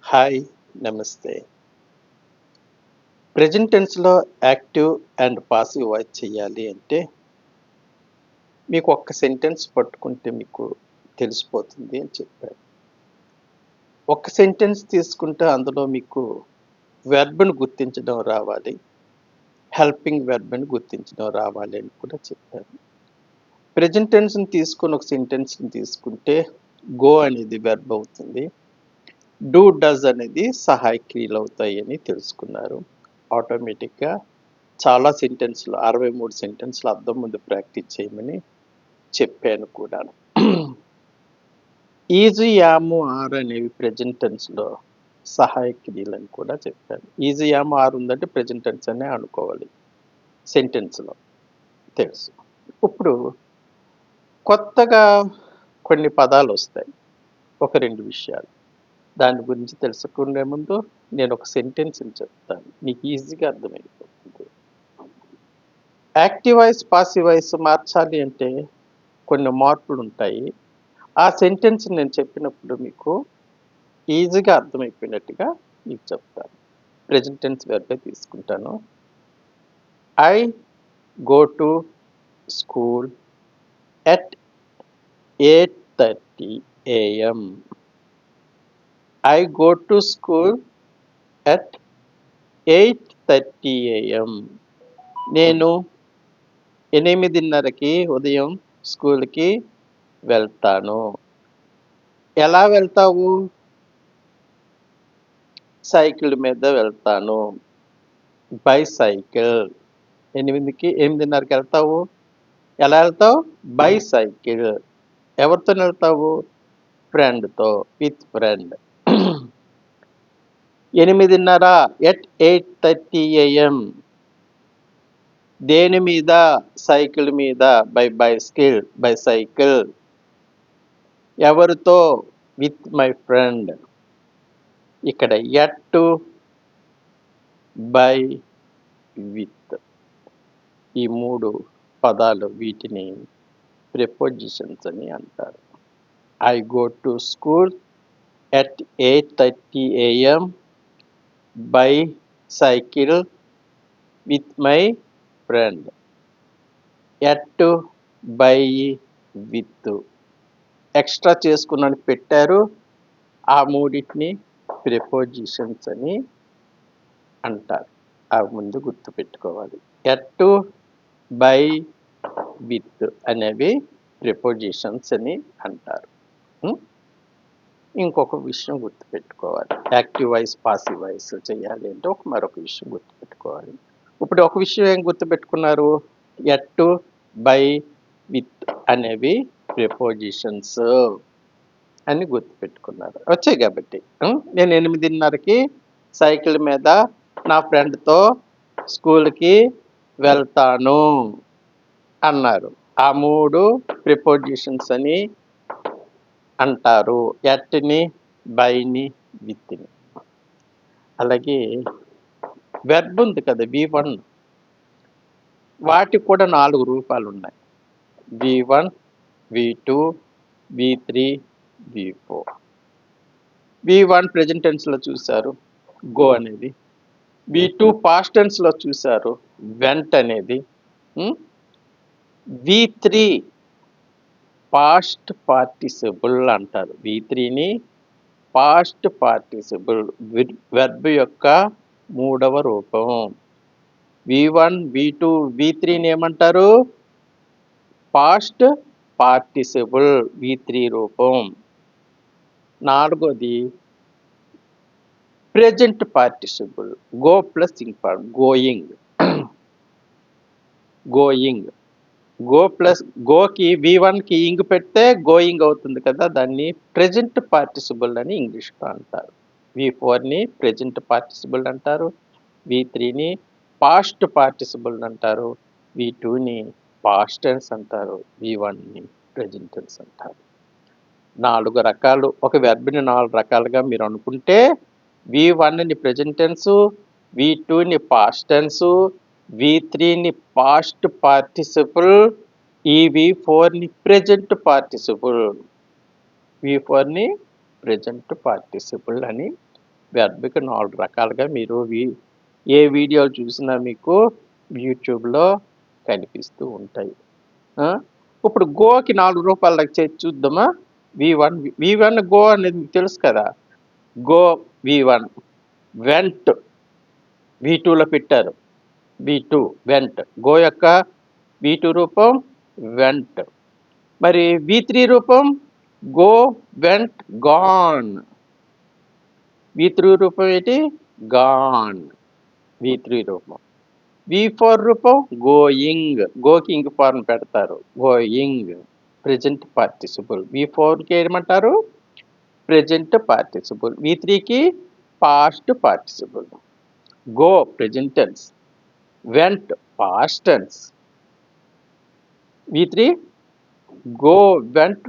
Hi, నమస్తే. Present టెన్స్‌లో active and passive voice చేయాలి అంటే, మీకు ఒక్క సెంటెన్స్ పట్టుకుంటే మీకు తెలిసిపోతుంది అని చెప్పారు. ఒక్క సెంటెన్స్ తీసుకుంటే అందులో మీకు వెర్బ్‌ని గుర్తించడం రావాలి. హెల్పింగ్ వెర్బ్‌ని గుర్తించడం రావాలి అని కూడా చెప్పారు. ప్రెజెంట్ టెన్స్‌ని తీసుకొని ఒక సెంటెన్స్‌ని తీసుకుంటే గో అనేది వెర్బ్ అవుతుంది. డూ, డస్ అనేది సహాయక క్రియలవుతాయని తెలుసుకున్నారు. ఆటోమేటిక్‌గా చాలా సెంటెన్స్‌లు 63 సెంటెన్స్‌లు అద్దం ముందు ప్రాక్టీస్ చేయమని చెప్పాను కూడాను. ఈజ్, యామ్, ఆర్ అనేవి ప్రెజెంట్ టెన్స్‌లో సహాయక క్రియలని కూడా చెప్పాను. ఈజ్, యామ్, ఆర్ ఉందంటే ప్రెజెంట్ టెన్స్ అనే అనుకోవాలి సెంటెన్స్‌లో. తెలుసు. ఇప్పుడు కొత్తగా కొన్ని పదాలొస్తాయి. ఒక 2 విషయాలు. దాని గురించి తెలుసుకునే ముందు నేనొక సెంటెన్స్‌ని చెప్తాను. మీకు ఈజీగా అర్థమైపోతుంది. యాక్టివ్ వాయిస్, పాసివ్ వాయిస్ మార్చాలి అంటే కొన్ని మార్పులుంటాయి. ఆ సెంటెన్స్ నేను చెప్పినప్పుడు మీకు ఈజీగా అర్థమైపోయినట్టుగా మీకు చెప్తాను. ప్రెజెంట్ టెన్స్ వెర్బే తీసుకుంటాను. I go to school at 8:30 AM. I go to school at 8:30 AM. నేను 8:30కి ఉదయం స్కూల్‌కి వెళ్తాను. ఎలా వెళ్తావు? సైకిల్ మీద వెళ్తాను. బైసైకిల్. 8:30కి వెళ్తావు. ఎలా వెళ్తావు? బైసైకిల్. ఎవరితోని వెళ్తావు? ఫ్రెండ్‌తో. With friend. 8:30 at 8:30 AM. దేని మీద? సైకిల్ మీద. బైసైకిల్. ఎవరితో? With my friend. ఇక్కడ ఎట్, బై, విత్ ఈ 3 పదాలు వీటిని ప్రిపోజిషన్స్ అని అంటారు. I go to school at 8:30 AM by cycle with my friend. At, by, with extra చేసుకున్నాను పెట్టారు. ఆ మూడింటిని ప్రిపోజిషన్స్ అని అంటారు. అవి ముందు గుర్తుపెట్టుకోవాలి. ఎట్, బై, విత్ అనేవి ప్రిపోజిషన్స్ అని అంటారు. ఇంకొక విషయం గుర్తుపెట్టుకోవాలి. యాక్టివ్ వాయిస్, పాసివ్ వాయిస్ చేయాలి అంటే మరొక విషయం గుర్తుపెట్టుకోవాలి. ఇప్పుడు ఒక విషయం ఏం గుర్తుపెట్టుకున్నారు? ఎట్, బై, విత్ అనేవి ప్రిపోజిషన్స్ అని గుర్తుపెట్టుకున్నారు. వచ్చాయి కాబట్టి నేను 8:30కి సైకిల్ మీద నా ఫ్రెండ్‌తో స్కూల్‌కి వెళ్తాను అన్నారు. ఆ 3 ప్రిపోజిషన్స్ అని అంటారు. ఎట్‌ని, బైని, విత్‌ని. అలాగే వెర్బ్ ఉంది కదా V1. వాటికి కూడా 4 రూపాలున్నాయి. V1, V2, V3, V4. V1 present టెన్స్‌లో చూశారు గో అనేది. V2 పాస్ట్ టెన్స్‌లో చూశారు వెంట్ అనేది. V3 పాస్ట్ పార్టిసిపుల్ అంటారు. V3ని పాస్ట్ పార్టిసిపుల్ వెర్బ్ యొక్క 3వ రూపం. V1, V2, V3ని ఏమంటారు? పాస్ట్ పార్టిసిపుల్ V3 రూపం. 4వది present participle go plus ing form going. Going. Go plus గోకి V1కి ఇంగ్ పెడితే గోయింగ్ అవుతుంది కదా, దాన్ని ప్రెజెంట్ పార్టిసిపుల్ అని ఇంగ్లీష్లో అంటారు. V4ని ప్రెజెంట్ పార్టిసిపుల్ అంటారు. V3ని పాస్ట్ పార్టిసిపుల్ అంటారు. V2ని పాస్ట్ టెన్స్ అంటారు. V1ని ప్రెజెంట్ టెన్స్ అంటారు. 4 రకాలు. ఒక వెర్బ్‌ని 4 రకాలుగా మీరు అనుకుంటే V1ని ప్రెజెంట్ టెన్స్, V2ని పాస్ట్ టెన్స్, V3ని పాస్ట్ పార్టిసిపుల్, V4ని ప్రెజెంట్ పార్టిసిపుల్. V4ని ప్రెజెంట్ పార్టిసిపుల్ అని వెర్బ్కి 4 రకాలుగా మీరు ఏ వీడియోలు చూసినా మీకు యూట్యూబ్లో కనిపిస్తూ ఉంటాయి. ఇప్పుడు గోకి 4 రూపాయలకి చేసి చూద్దామా? V1 గో అనేది మీకు తెలుసు కదా. గో V1, వెంట్ V2లో పెట్టారు. V2 vent. గో యొక్క V2 రూపం వెంట్. మరి V3 రూపం గో, వెంట్, గాన్. V3 రూపం ఏంటి? గాన్. V3 రూపం. V4 రూపం గోయింగ్. గోకి ఇంగ్ ఫార్మ్ పెడతారు. Going present participle. V4కి ఏమంటారు? Present participle. V3కి past participle. Go present tense, went past tense. V3 go, went,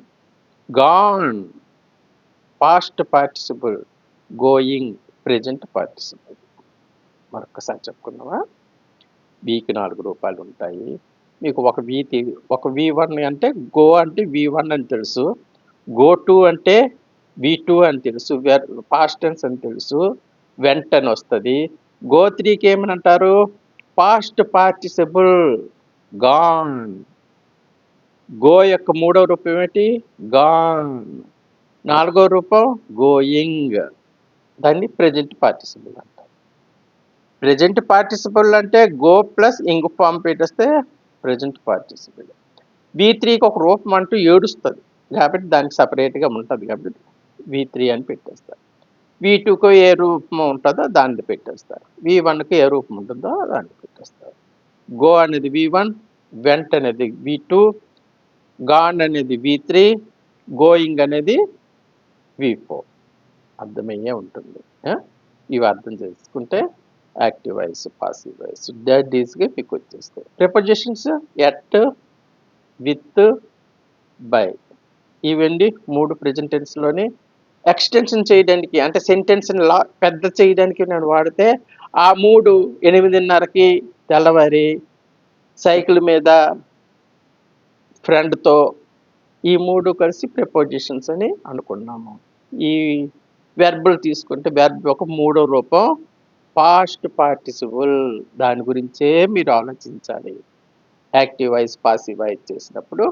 gone past participle. Going present participle. మరొకసారి చెప్పుకుందామా? వీకి 4 రూపాయలు ఉంటాయి. మీకు ఒక V1 అంటే గో అంటే V1 అని తెలుసు. గో2 అంటే V2 అని తెలుసు. పాస్ట్ టెన్స్ అని తెలుసు. వెంట్ అని వస్తుంది. గో3కి ఏమని అంటారు? Past participle gone. గో యొక్క 3వ రూపం ఏంటి? గాన్. 4వ రూపం గోయింగ్. దాన్ని ప్రెజెంట్ పార్టిసిపుల్ అంటారు. ప్రెజెంట్ పార్టిసిపుల్ అంటే గో ప్లస్ ఇంగ్ ఫామ్ పెట్టేస్తే ప్రెజెంట్ పార్టిసిపుల్. V3కి ఒక రూపం అంటూ ఏడుస్తుంది కాబట్టి దానికి సపరేట్గా ఉంటుంది కాబట్టి V3 అని పెట్టేస్తారు. V2కు ఏ రూపం ఉంటుందో దాన్ని పెట్టేస్తారు. V1కి ఏ రూపం ఉంటుందో దాన్ని పెట్టేస్తారు. గో అనేది V1, వెంట్ అనేది V2, గాన్ అనేది V3, గోయింగ్ అనేది V4. అర్థమయ్యే ఉంటుంది. ఇవి అర్థం చేసుకుంటే active voice, passive voice, that ఈస్గా మీకు వచ్చేస్తాయి. Prepositions at, with, by. ఇవండి 3 ప్రెజెంట్ టెన్స్లోని ఎక్స్టెన్షన్ చేయడానికి అంటే సెంటెన్స్ని పెద్ద చేయడానికి నేను వాడితే ఆ 3 8:30కి తెల్లవారి సైకిల్ మీద ఫ్రెండ్తో ఈ 3 కలిసి ప్రిపోజిషన్స్ అని అనుకున్నాము. ఈ వెర్బులు తీసుకుంటే వెర్బ్ ఒక 3వ రూపం పాస్ట్ పార్టిసిపుల్. దాని గురించే మీరు ఆలోచించాలి. యాక్టివ్ వాయిస్, పాసివ్ వాయిస్ చేసినప్పుడు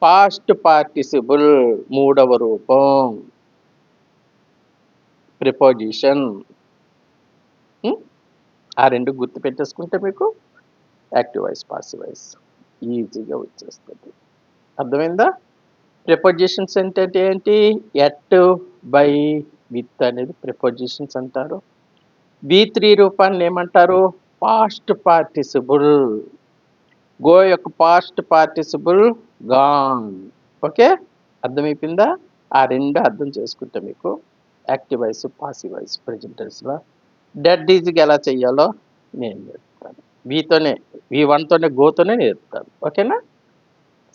పాస్ట్ పార్టిసిపుల్ 3వ రూపం ప్రిపోజిషన్. ఆ 2 గుర్తు పెట్టేసుకుంటే మీకు యాక్టివ్ వాయిస్, పాసివ్ వాయిస్ ఈజీగా వచ్చేస్తుంది. అర్థమైందా? ప్రిపోజిషన్స్ అంటే ఏంటి? ఎట్, బై, విత్ అనేది ప్రిపోజిషన్స్ అంటారు. V3 రూపాన్ని ఏమంటారు? Past participle. గో యొక్క పాస్ట్ పార్టిసిపుల్ గాన్. ఓకే, అర్థమైపోయిందా? ఆ 2 అర్థం చేసుకుంటే మీకు active voice, passive voice present టెన్స్లో డెడ్ ఈజీగా ఎలా చెయ్యాలో నేను నేర్పుతాను. V1తోనే గోతోనే నేర్పుతాను. ఓకేనా?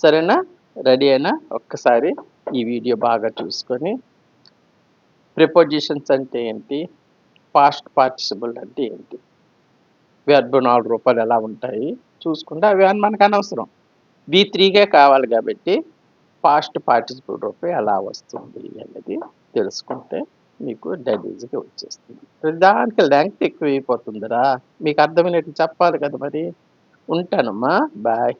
సరేనా? రెడీ అయినా? ఒక్కసారి ఈ వీడియో బాగా చూసుకొని ప్రిపోజిషన్స్ అంటే ఏంటి, పాస్ట్ పార్టిసిపుల్ అంటే ఏంటి, వెర్బ్ 4 రూపాయలు ఎలా ఉంటాయి చూసుకుంటే అవి అని మనకు అనవసరం. V3గే కావాలి కాబట్టి పాస్ట్ పార్టిసిపుల్ రూపం ఎలా వస్తుంది అనేది తెలుసుకుంటే మీకు డెడ్ ఈజీగా వచ్చేస్తుంది. దానికి లెంగ్త్ ఎక్కువ అయిపోతుందిరా, మీకు అర్థమైనట్టు చెప్పాలి కదా. మరి ఉంటానమ్మా, బాయ్.